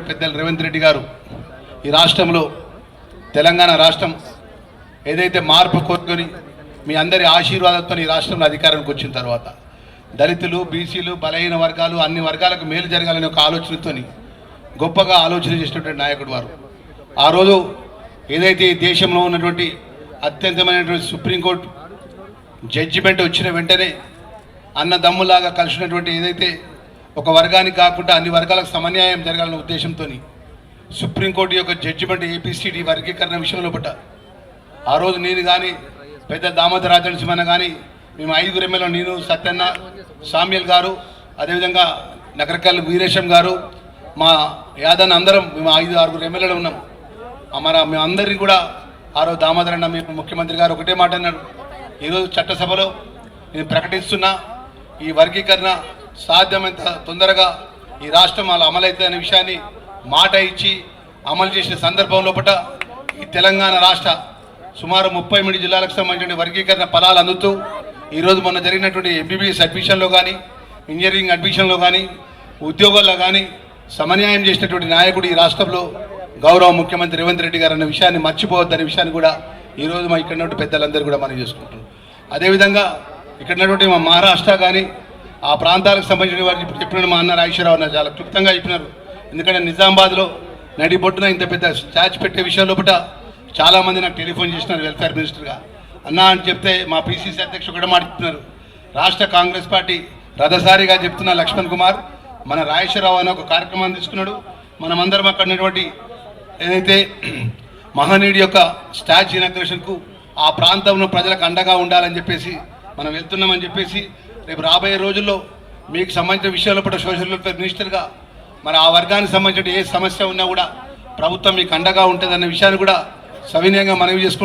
పెద్దలు రేవంత్ రెడ్డి గారు ఈ రాష్ట్రంలో తెలంగాణ రాష్ట్రం ఏదైతే మార్పు కోరుకొని మీ అందరి ఆశీర్వాదంతో ఈ రాష్ట్రంలో అధికారానికి వచ్చిన తర్వాత దళితులు, బీసీలు, బలహీన వర్గాలు అన్ని వర్గాలకు మేలు జరగాలనే ఒక ఆలోచనతో గొప్పగా ఆలోచన చేసినటువంటి నాయకుడు వారు. ఆ రోజు ఏదైతే ఈ దేశంలో ఉన్నటువంటి అత్యంతమైనటువంటి సుప్రీంకోర్టు జడ్జిమెంట్ వచ్చిన వెంటనే అన్నదమ్ములాగా కలిసినటువంటి ఏదైతే ఒక వర్గానికి కాకుండా అన్ని వర్గాలకు సమన్యాయం జరగాలనే ఉద్దేశంతో సుప్రీంకోర్టు యొక్క జడ్జిమెంట్ ఏపీసీడీ వర్గీకరణ విషయంలో పట్ట ఆ రోజు నేను కానీ పెద్ద దామోదర రాజనరసింహన్న కానీ మేము 5 ఎమ్మెల్యేలు, నేను, సత్యన్న, సామ్యల్ గారు, అదేవిధంగా నగరకల్ వీరేశం గారు, మా యాదన్న అందరం మేము 5-6 ఎమ్మెల్యేలు ఉన్నాం. మేమందరినీ కూడా ఆ రోజు దామోదరన్న మేము ముఖ్యమంత్రి గారు ఒకటే మాట అన్నాడు, ఈరోజు చట్టసభలో నేను ప్రకటిస్తున్నా ఈ వర్గీకరణ సాధ్యమైనంత తొందరగా ఈ రాష్ట్రం అలా అమలవుతుంది అనే విషయాన్ని మాట ఇచ్చి అమలు చేసిన సందర్భంలో పట ఈ తెలంగాణ రాష్ట్ర సుమారు 38 జిల్లాలకు సంబంధించిన వర్గీకరణ ఫలాలు అందుతూ ఈరోజు మొన్న జరిగినటువంటి ఎంబీబీఎస్ అడ్మిషన్లో కానీ, ఇంజనీరింగ్ అడ్మిషన్లో కానీ, ఉద్యోగాల్లో కానీ సమన్యాయం చేసినటువంటి నాయకుడు ఈ రాష్ట్రంలో గౌరవ ముఖ్యమంత్రి రేవంత్ రెడ్డి గారు అన్న విషయాన్ని మర్చిపోవద్దనే విషయాన్ని కూడా ఈరోజు మా ఇక్కడ ఉన్నటువంటి పెద్దలందరూ కూడా మనం చేసుకుంటారు. అదేవిధంగా ఇక్కడ ఉన్నటువంటి మా మహారాష్ట్ర కానీ ఆ ప్రాంతాలకు సంబంధించిన వారు ఇప్పుడు చెప్పిన మా అన్న రాజేశ్వరరావు అన్న చాలా క్లుప్తంగా చెప్పినారు. ఎందుకంటే నిజామాబాద్లో నడిబొట్టున ఇంత పెద్ద స్టాచ్యూ పెట్టే విషయంలో పట చాలామంది నాకు టెలిఫోన్ చేసినారు వెల్ఫేర్ మినిస్టర్గా అన్నా అని చెప్తే మా పీసీసీ అధ్యక్షుడు కూడా మాట్లాడుతున్నారు. రాష్ట్ర కాంగ్రెస్ పార్టీ రథసారిగా చెప్తున్న లక్ష్మణ్ కుమార్ మన రాజేశ్వరరావు అనే ఒక కార్యక్రమాన్ని తీసుకున్నాడు. మనమందరం అక్కడ ఉన్నటువంటి ఏదైతే మహనీయుడి యొక్క స్టాచ్యూ ఇనాగ్రేషన్కు ఆ ప్రాంతంలో ప్రజలకు అండగా ఉండాలని చెప్పేసి మనం వెళ్తున్నామని చెప్పేసి రేపు రాబోయే రోజుల్లో మీకు సంబంధించిన విషయాల్లో కూడా సోషల్ వెల్ఫేర్ మినిస్టర్గా మరి ఆ వర్గానికి సంబంధించిన ఏ సమస్య ఉన్నా కూడా ప్రభుత్వం మీకు అండగా ఉంటుందన్న విషయాన్ని కూడా సవినయంగా మనవి చేసుకుంటున్నాం.